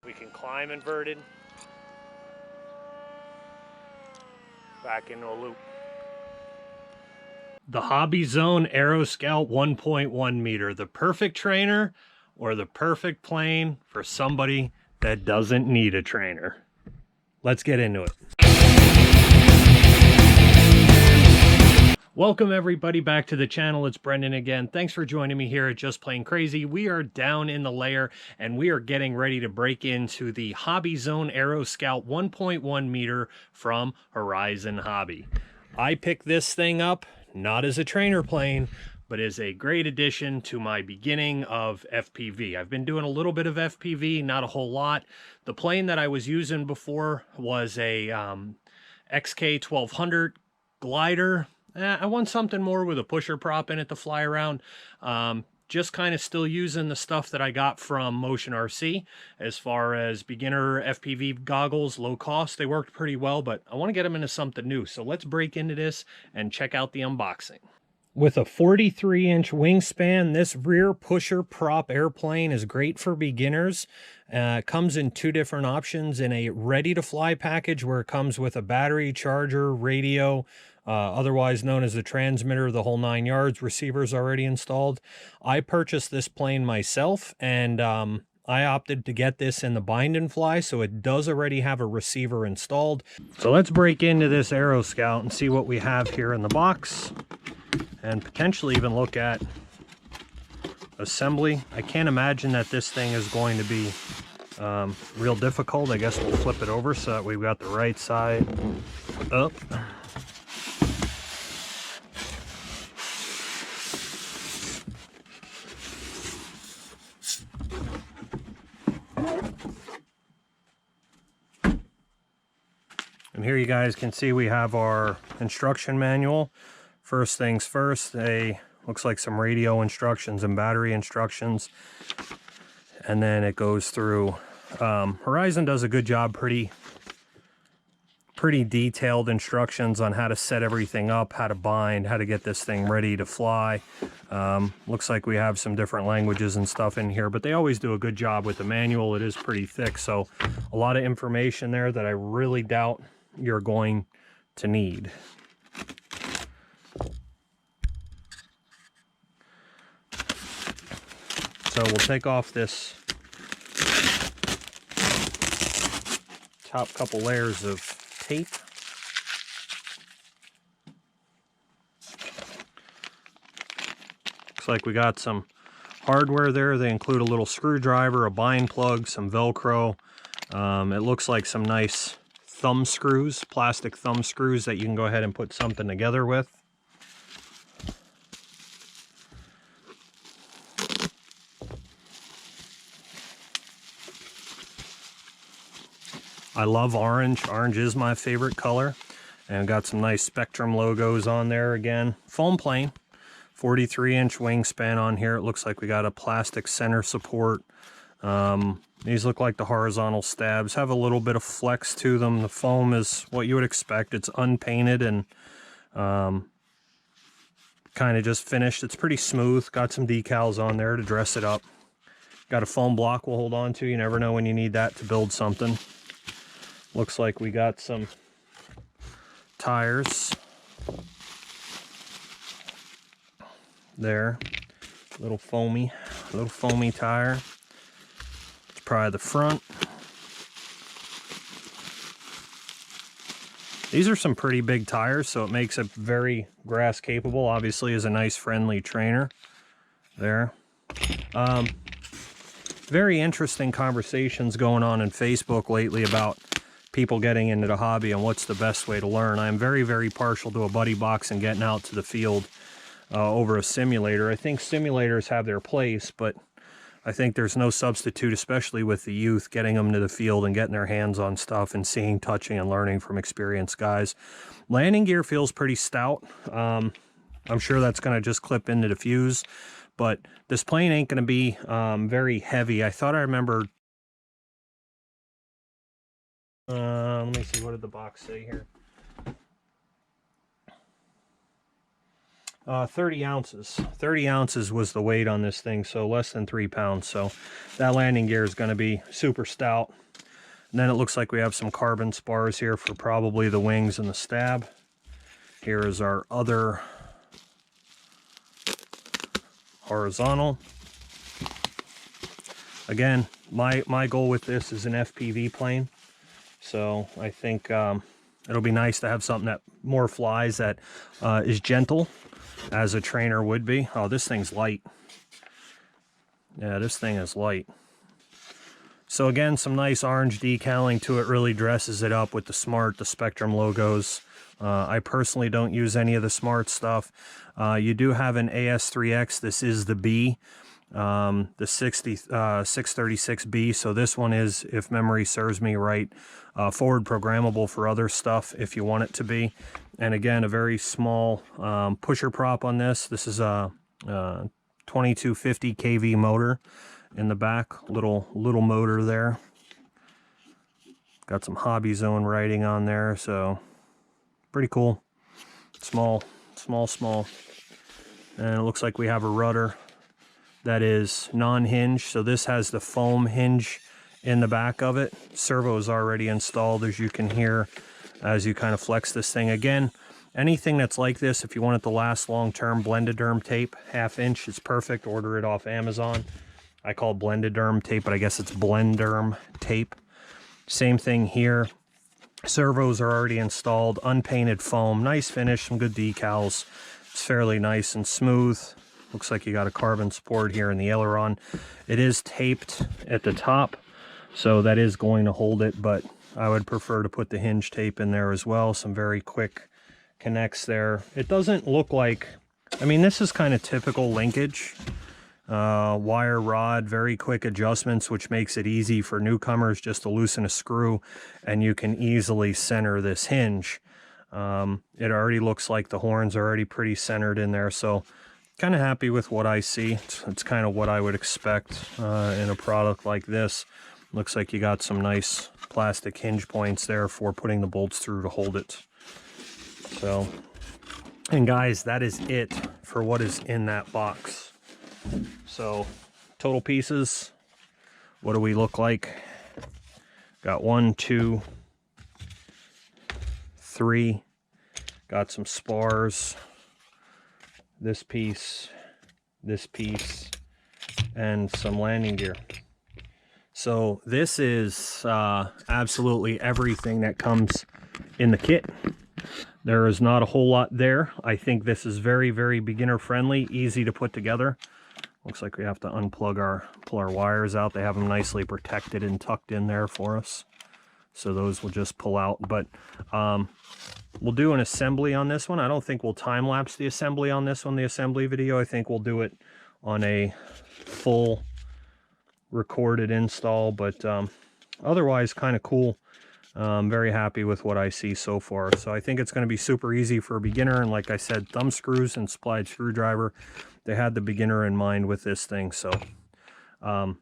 We can climb inverted, back into a loop. The HobbyZone Aeroscout 1.1 meter, the perfect trainer or the perfect plane for somebody that doesn't need a trainer. Let's get into it. Welcome everybody back to the channel. It's Brendan again. Thanks for joining me here at Just Plain Crazy. We are down in the layer and we are getting ready to break into the HobbyZone Aeroscout 1.1 meter from Horizon Hobby. I picked this thing up not as a trainer plane, but as a great addition to my beginning of FPV. I've been doing a little bit of FPV, not a whole lot. The plane that I was using before was a XK 1200 glider. I want something more with a pusher prop in it to fly around. Just kind of still using the stuff that I got from Motion RC as far as beginner FPV goggles, low cost. They worked pretty well, but I want to get them into something new. So let's break into this and check out the unboxing. With a 43-inch wingspan, this rear pusher prop airplane is great for beginners. It comes in two different options: in a ready-to-fly package where it comes with a battery, charger, radio, otherwise known as the transmitter, the whole 9 yards, receivers already installed. I purchased this plane myself, and I opted to get this in the bind and fly, so it does already have a receiver installed. So let's break into this Aeroscout and see what we have here in the box, and potentially even look at assembly. I can't imagine that this thing is going to be real difficult. I guess we'll flip it over so that we've got the right side up. And here you guys can see we have our instruction manual. First things first, looks like some radio instructions and battery instructions. And then it goes through, Horizon does a good job, pretty detailed instructions on how to set everything up, how to bind, how to get this thing ready to fly. Looks like we have some different languages and stuff in here, but they always do a good job with the manual. It is pretty thick, so a lot of information there that I really doubt you're going to need. So we'll take off this top couple layers of tape. Looks like we got some hardware there. They include a little screwdriver, a bind plug, some Velcro. It looks like some nice thumb screws, plastic thumb screws that you can go ahead and put something together with. I love orange. Orange is my favorite color. And got some nice Spectrum logos on there again. Foam plane, 43-inch wingspan on here. It looks like we got a plastic center support. These look like the horizontal stabs, have a little bit of flex to them. The foam is what you would expect. It's unpainted and kind of just finished. It's pretty smooth. Got some decals on there to dress it up. Got a foam block we'll hold on to. You never know when you need that to build something. Looks like we got some tires there. Little foamy tire. It's probably the front. These are some pretty big tires, so it makes it very grass capable. Obviously is a nice friendly trainer there. Very interesting conversations going on in Facebook lately about people getting into the hobby and what's the best way to learn. I'm very partial to a buddy box and getting out to the field over a simulator. I think simulators have their place, but I think there's no substitute, especially with the youth, getting them to the field and getting their hands on stuff and seeing, touching, and learning from experienced guys. Landing gear feels pretty stout. I'm sure that's going to just clip into the fuse, but this plane ain't going to be very heavy. I thought I remember. Let me see, what did the box say here? 30 ounces. 30 ounces was the weight on this thing, so less than 3 pounds. So that landing gear is going to be super stout. And then it looks like we have some carbon spars here for probably the wings and the stab. Here is our other horizontal. Again, my goal with this is an FPV plane. So I think it'll be nice to have something that more flies, that is gentle, as a trainer would be. Oh, this thing's light. Yeah, this thing is light. So again, some nice orange decaling to it, really dresses it up with the Smart, the Spectrum logos. I personally don't use any of the Smart stuff. You do have an AS3X. This is the B, the 636B. So this one is, if memory serves me right, forward programmable for other stuff if you want it to be. And again, a very small pusher prop on this. This is a 2250 kV motor in the back, little motor there. Got some HobbyZone writing on there, so pretty cool. Small. And it looks like we have a rudder that is non-hinge. So this has the foam hinge in the back of it. Servo is already installed, as you can hear, as you kind of flex this thing. Again, anything that's like this, if you want it to last long-term, Blendiderm tape, 1/2 inch is perfect. Order it off Amazon. I call it Blendiderm tape, but I guess it's Blenderm tape. Same thing here. Servos are already installed, unpainted foam, nice finish, some good decals. It's fairly nice and smooth. Looks like you got a carbon support here in the aileron. It is taped at the top, so that is going to hold it, but I would prefer to put the hinge tape in there as well. Some very quick connects there. It doesn't look like, I mean, this is kind of typical linkage. Wire rod, very quick adjustments, which makes it easy for newcomers just to loosen a screw, and you can easily center this hinge. It already looks like the horns are already pretty centered in there, so kind of happy with what I see. It's kind of what I would expect in a product like this. Looks like you got some nice plastic hinge points there for putting the bolts through to hold it. So, and guys, that is it for what is in that box. So, total pieces, what do we look like? Got 1, 2, 3. Got some spars. This piece, and some landing gear. So this is absolutely everything that comes in the kit. There is not a whole lot there. I think this is very, very beginner friendly, easy to put together. Looks like we have to pull our wires out. They have them nicely protected and tucked in there for us, so those will just pull out. But we'll do an assembly on this one. I don't think we'll time lapse the assembly on this one, the assembly video. I think we'll do it on a full recorded install, but otherwise kind of cool. Very happy with what I see so far. So I think it's going to be super easy for a beginner, and like I said, thumb screws and supplied screwdriver. They had the beginner in mind with this thing. So why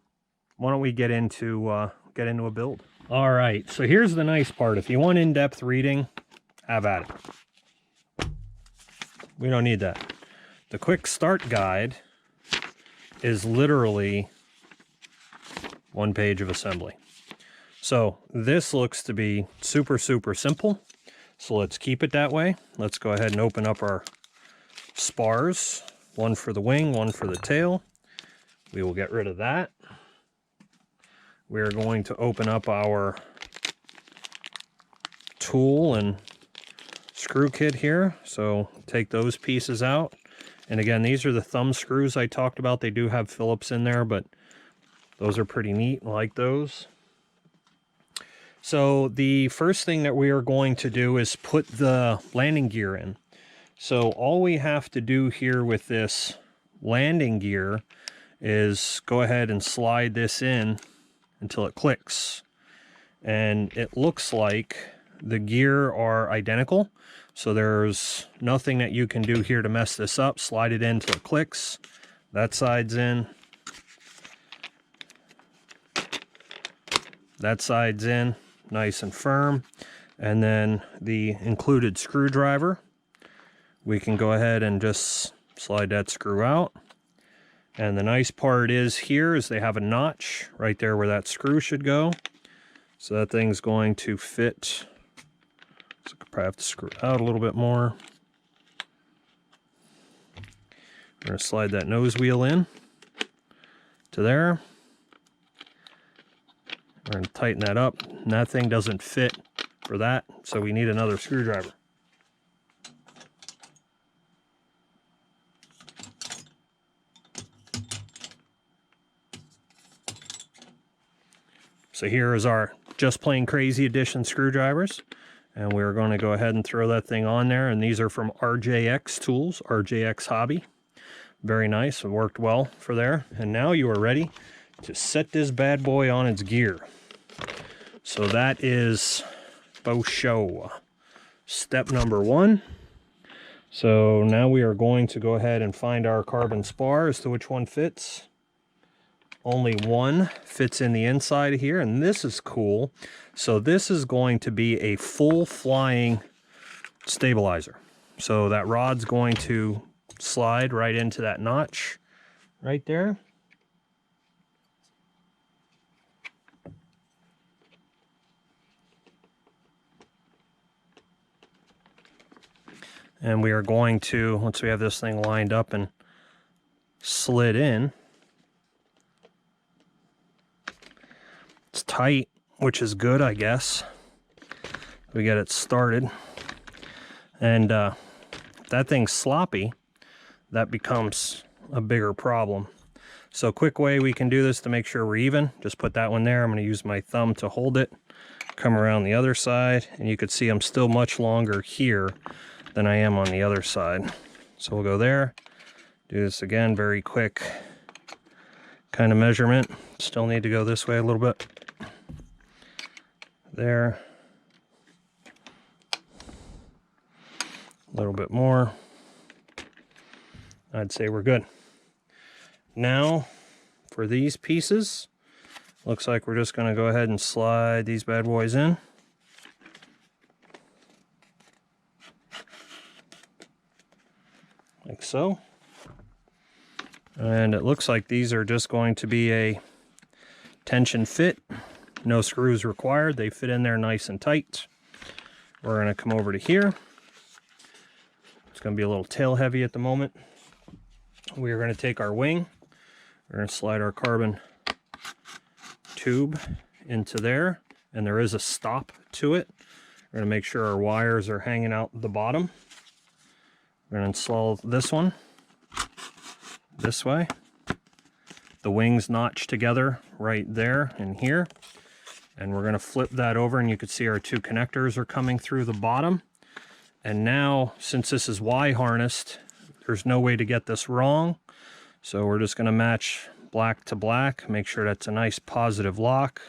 don't we get into a build? All right, so here's the nice part. If you want in-depth reading, have at it. We don't need that. The quick start guide is literally 1 page of assembly. So this looks to be super, super simple. So let's keep it that way. Let's go ahead and open up our spars. 1 for the wing, 1 for the tail. We will get rid of that. We're going to open up our tool and screw kit here. So take those pieces out. And again, these are the thumb screws I talked about. They do have Phillips in there, but those are pretty neat. I like those. So the first thing that we are going to do is put the landing gear in. So all we have to do here with this landing gear is go ahead and slide this in until it clicks. And it looks like the gear are identical. So there's nothing that you can do here to mess this up. Slide it in until it clicks. That side's in. That side's in, nice and firm. And then the included screwdriver we can go ahead and just slide that screw out. And the nice part is here is they have a notch right there where that screw should go. So that thing's going to fit. So I could probably have to screw it out a little bit more. We're going to slide that nose wheel in to there. We're going to tighten that up. And that thing doesn't fit for that, so we need another screwdriver. So here is our Just Plain Crazy Edition screwdrivers, and we're going to go ahead and throw that thing on there. And these are from RJX Tools, RJX Hobby. Very nice, it worked well for there. And now you are ready to set this bad boy on its gear. So that is faux show. Step number 1. So now we are going to go ahead and find our carbon spar as to which one fits. Only one fits in the inside here, and this is cool. So this is going to be a full flying stabilizer. So that rod's going to slide right into that notch right there. And we are going to, once we have this thing lined up and slid in, it's tight, which is good, I guess. We get it started. And if that thing's sloppy, that becomes a bigger problem. So quick way we can do this to make sure we're even, just put that one there. I'm going to use my thumb to hold it, come around the other side, and you can see I'm still much longer here than I am on the other side. So we'll go there, do this again, very quick kind of measurement. Still need to go this way a little bit. There. A little bit more. I'd say we're good. Now, for these pieces, looks like we're just going to go ahead and slide these bad boys in. Like so. And it looks like these are just going to be a tension fit. No screws required. They fit in there nice and tight. We're going to come over to here. It's going to be a little tail heavy at the moment. We are going to take our wing. We're going to slide our carbon tube into there. And there is a stop to it. We're going to make sure our wires are hanging out the bottom. We're going to install this one this way. The wings notch together right there and here. And we're going to flip that over, and you can see our two connectors are coming through the bottom. And now, since this is Y-harnessed, there's no way to get this wrong. So we're just going to match black to black, make sure that's a nice positive lock.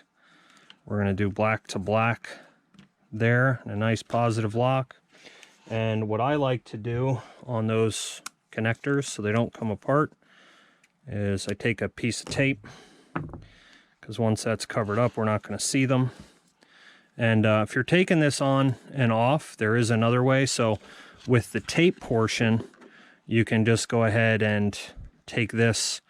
We're going to do black to black there, a nice positive lock. And what I like to do on those connectors so they don't come apart is I take a piece of tape, because once that's covered up, we're not going to see them. And if you're taking this on and off, there is another way. So with the tape portion, you can just go ahead and take this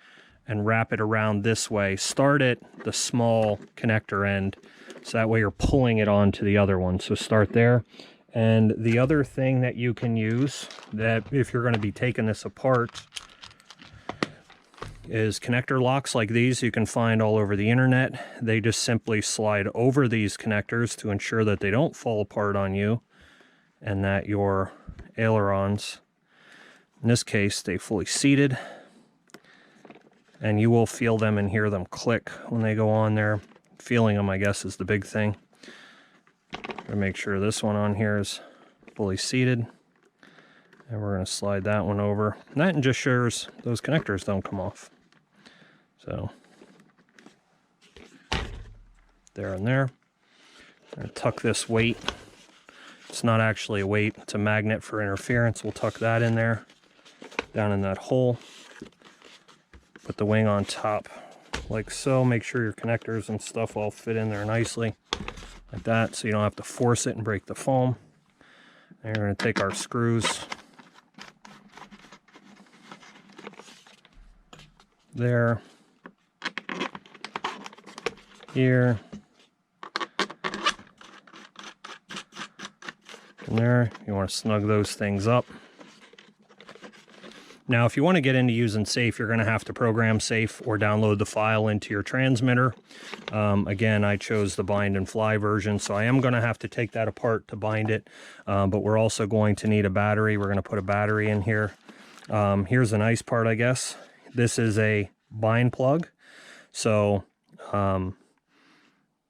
and wrap it around this way. Start at the small connector end, so that way you're pulling it onto the other one. So start there. And the other thing that you can use, that if you're going to be taking this apart, is connector locks like these you can find all over the internet. They just simply slide over these connectors to ensure that they don't fall apart on you and that your ailerons, in this case, stay fully seated. And you will feel them and hear them click when they go on there. Feeling them, I guess, is the big thing. Gonna make sure this one on here is fully seated. And we're going to slide that one over. And that just ensures those connectors don't come off. So, there and there. I'm going to tuck this weight. It's not actually a weight, it's a magnet for interference. We'll tuck that in there, down in that hole. Put the wing on top, like so. Make sure your connectors and stuff all fit in there nicely, like that, so you don't have to force it and break the foam. And we're going to take our screws, there, here, and there. You want to snug those things up. Now, if you want to get into using Safe, you're going to have to program Safe or download the file into your transmitter. Again, I chose the bind and fly version, so I am going to have to take that apart to bind it. But we're also going to need a battery. We're going to put a battery in here. Here's the nice part, I guess. This is a bind plug. So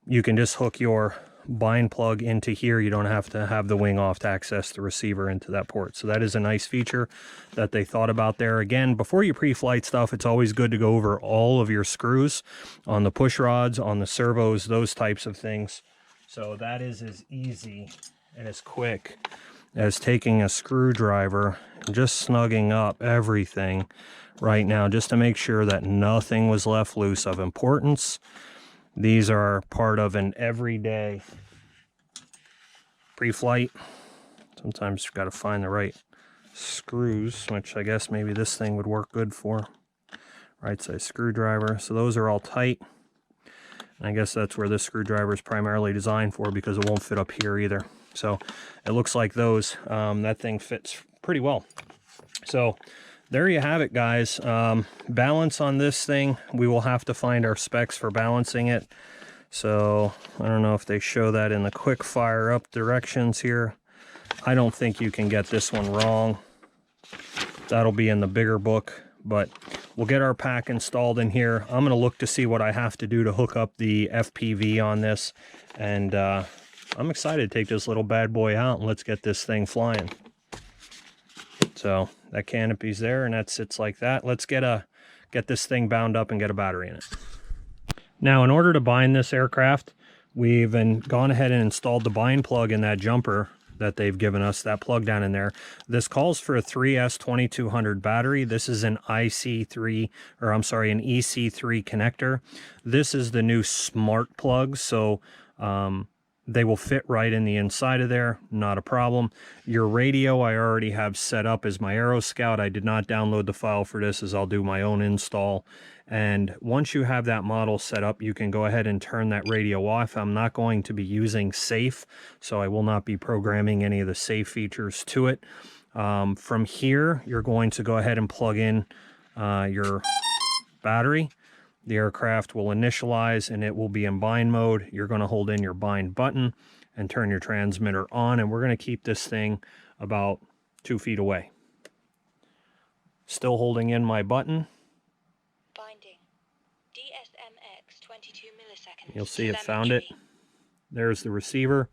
you can just hook your bind plug into here. You don't have to have the wing off to access the receiver into that port. So that is a nice feature that they thought about there. Again, before you pre-flight stuff, it's always good to go over all of your screws on the push rods, on the servos, those types of things. So that is as easy and as quick as taking a screwdriver and just snugging up everything right now, just to make sure that nothing was left loose of importance. These are part of an everyday pre-flight. Sometimes you've got to find the right screws, which I guess maybe this thing would work good for. Right size screwdriver. So those are all tight. And I guess that's where this screwdriver is primarily designed for, because it won't fit up here either. So it looks like those, that thing fits pretty well. So there you have it, guys. Balance on this thing, we will have to find our specs for balancing it. So I don't know if they show that in the quick fire up directions here. I don't think you can get this one wrong. That'll be in the bigger book, but we'll get our pack installed in here. I'm going to look to see what I have to do to hook up the FPV on this. And I'm excited to take this little bad boy out and let's get this thing flying. So that canopy's there and that sits like that. Let's get this thing bound up and get a battery in it. Now, in order to bind this aircraft, we've gone ahead and installed the bind plug in that jumper that they've given us, that plug down in there. This calls for a 3S2200 battery. This is an IC3, or I'm sorry, an EC3 connector. This is the new smart plug, so they will fit right in the inside of there, not a problem. Your radio I already have set up as my Aeroscout. I did not download the file for this, as I'll do my own install. And once you have that model set up, you can go ahead and turn that radio off. I'm not going to be using Safe, so I will not be programming any of the Safe features to it. From here, you're going to go ahead and plug in your battery. The aircraft will initialize and it will be in bind mode. You're going to hold in your bind button and turn your transmitter on, and we're going to keep this thing about 2 feet away. Still holding in my button. Binding. DSMX 22 milliseconds. You'll see it found it. There's the receiver.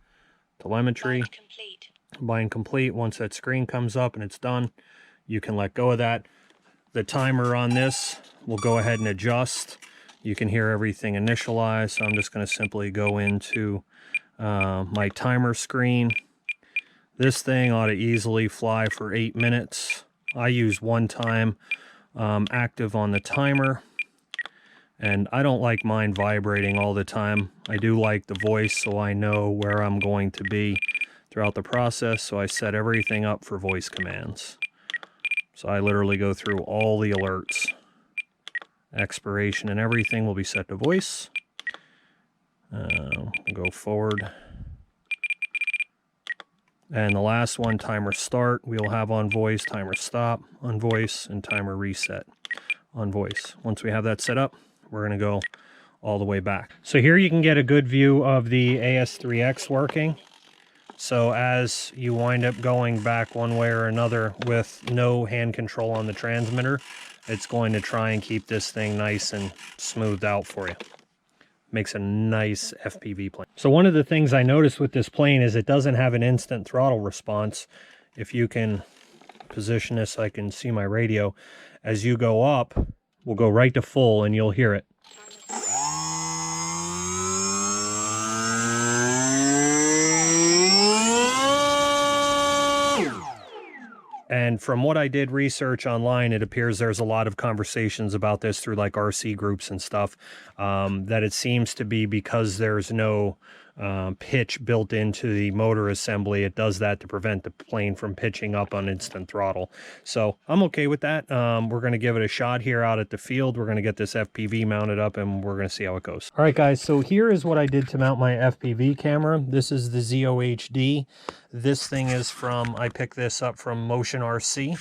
Telemetry. Bind complete. Bind complete. Once that screen comes up and it's done, you can let go of that. The timer on this will go ahead and adjust. You can hear everything initialize, so I'm just going to simply go into my timer screen. This thing ought to easily fly for 8 minutes. I use 1 time active on the timer, and I don't like mine vibrating all the time. I do like the voice, so I know where I'm going to be throughout the process, so I set everything up for voice commands. So I literally go through all the alerts. Expiration and everything will be set to voice. Go forward. And the last one, timer start, we'll have on voice, timer stop on voice, and timer reset on voice. Once we have that set up, we're going to go all the way back. So here you can get a good view of the AS3X working. So as you wind up going back one way or another with no hand control on the transmitter, it's going to try and keep this thing nice and smoothed out for you. Makes a nice FPV plane. So one of the things I noticed with this plane is it doesn't have an instant throttle response. If you can position this so I can see my radio, as you go up, we'll go right to full and you'll hear it. And from what I did research online, it appears there's a lot of conversations about this through like RC groups and stuff, that it seems to be because there's no pitch built into the motor assembly. It does that to prevent the plane from pitching up on instant throttle. So I'm okay with that. We're going to give it a shot here out at the field. We're going to get this FPV mounted up and we're going to see how it goes. All right, guys, so here is what I did to mount my FPV camera. This is the ZOHD. This thing is from, I picked this up from Motion RC.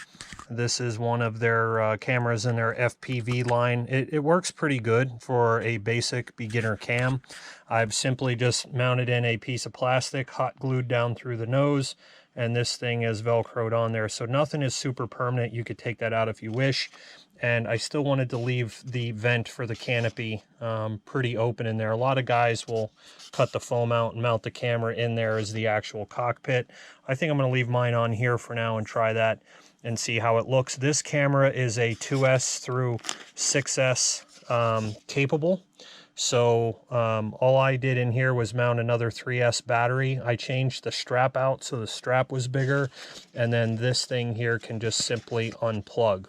This is one of their cameras in their FPV line. It works pretty good for a basic beginner cam. I've simply just mounted in a piece of plastic, hot glued down through the nose, and this thing is Velcroed on there. So nothing is super permanent. You could take that out if you wish. And I still wanted to leave the vent for the canopy pretty open in there. A lot of guys will cut the foam out and mount the camera in there as the actual cockpit. I think I'm going to leave mine on here for now and try that and see how it looks. This camera is a 2S through 6S capable. So all I did in here was mount another 3S battery. I changed the strap out so the strap was bigger, and then this thing here can just simply unplug.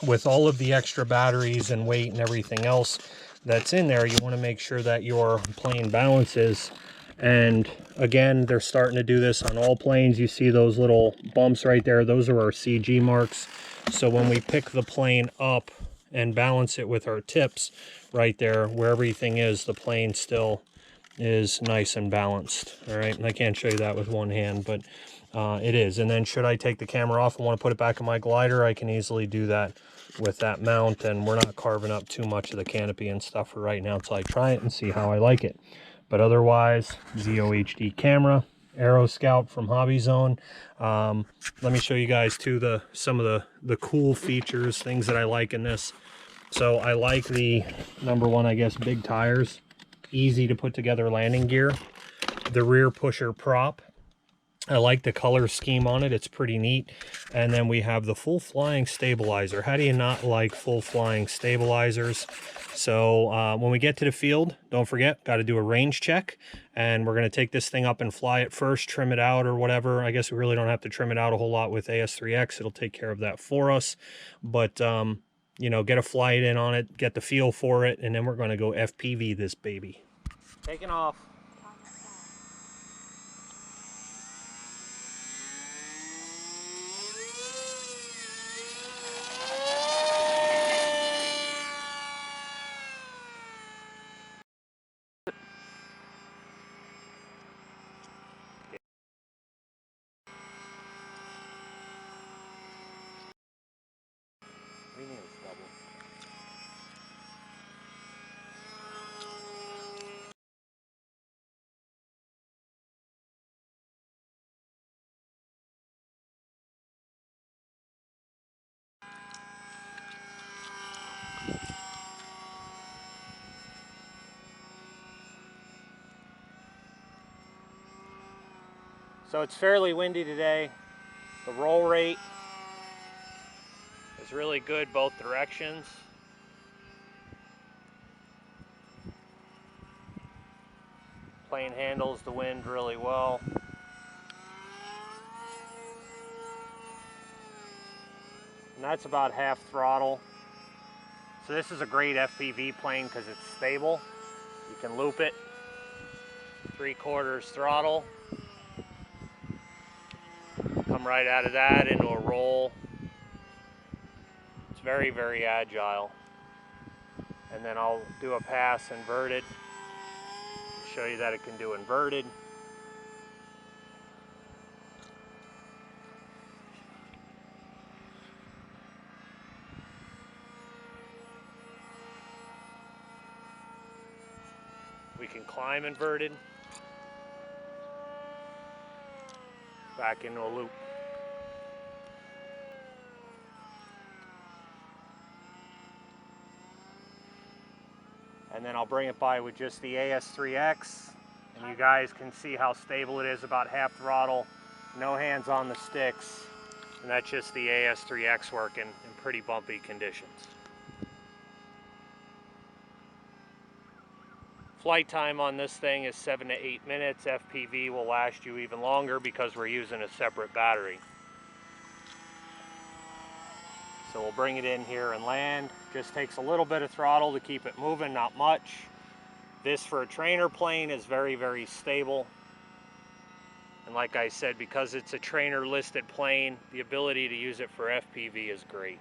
With all of the extra batteries and weight and everything else that's in there, you want to make sure that your plane balances. And again, they're starting to do this on all planes. You see those little bumps right there, those are our CG marks. So when we pick the plane up and balance it with our tips right there, where everything is, the plane still is nice and balanced. All right, and I can't show you that with one hand, but it is. And then should I take the camera off and want to put it back in my glider, I can easily do that with that mount, and we're not carving up too much of the canopy and stuff for right now until I try it and see how I like it. But otherwise, ZOHD camera, Aeroscout from HobbyZone. Let me show you guys too some of the cool features, things that I like in this. So I like the, number one, I guess, big tires, easy to put together landing gear, the rear pusher prop. I like the color scheme on it. It's pretty neat. And then we have the full flying stabilizer. How do you not like full flying stabilizers? So when we get to the field, don't forget, got to do a range check. And we're going to take this thing up and fly it first, trim it out or whatever. I guess we really don't have to trim it out a whole lot with AS3X. It'll take care of that for us. But, you know, get a flight in on it, get the feel for it, and then we're going to go FPV this baby. Taking off. So it's fairly windy today. The roll rate is really good both directions. Plane handles the wind really well. And that's about half throttle. So this is a great FPV plane because it's stable. You can loop it 3/4 throttle. Come right out of that into a roll. It's very, very agile. And then I'll do a pass inverted. Show you that it can do inverted. We can climb inverted. Back into a loop. And then I'll bring it by with just the AS3X, and you guys can see how stable it is, about half throttle, no hands on the sticks, and that's just the AS3X working in pretty bumpy conditions. Flight time on this thing is 7 to 8 minutes. FPV will last you even longer because we're using a separate battery. So we'll bring it in here and land. Just takes a little bit of throttle to keep it moving, not much. This for a trainer plane is very, very stable. And like I said, because it's a trainer listed plane, the ability to use it for FPV is great.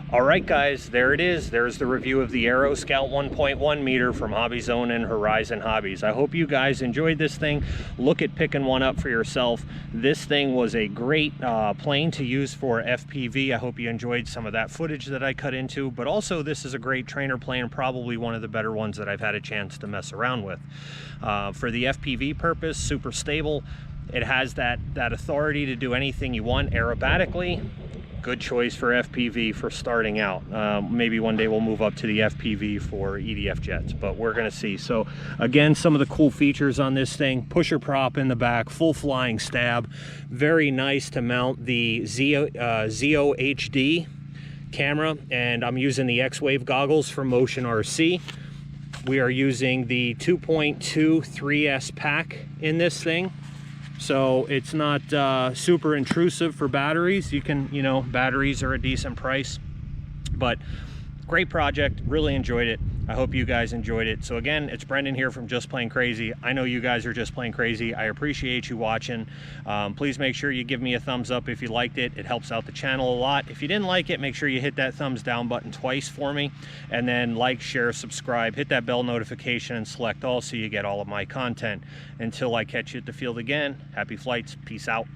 All right, guys, there it is. There's the review of the Aeroscout 1.1 meter from HobbyZone and Horizon Hobbies. I hope you guys enjoyed this thing. Look at picking one up for yourself. This thing was a great plane to use for FPV. I hope you enjoyed some of that footage that I cut into, but also this is a great trainer plane, probably one of the better ones that I've had a chance to mess around with. For the FPV purpose, super stable. It has that authority to do anything you want aerobatically. Good choice for FPV for starting out. Maybe one day we'll move up to the FPV for EDF jets, but we're gonna see. So again, some of the cool features on this thing: pusher prop in the back, full flying stab, very nice to mount the Zeo HD camera, and I'm using the X-Wave goggles from Motion RC. We are using the 2.2 3S pack in this thing. So it's not super intrusive for batteries. You can, batteries are a decent price, but great project, really enjoyed it. I hope you guys enjoyed it. So again, it's Brendan here from Just Plain Crazy. I know you guys are just plain crazy. I appreciate you watching. Please make sure you give me a thumbs up if you liked it. It helps out the channel a lot. If you didn't like it, make sure you hit that thumbs down button twice for me, and then like, share, subscribe, hit that bell notification, and select all so you get all of my content. Until I catch you at the field again, happy flights. Peace out.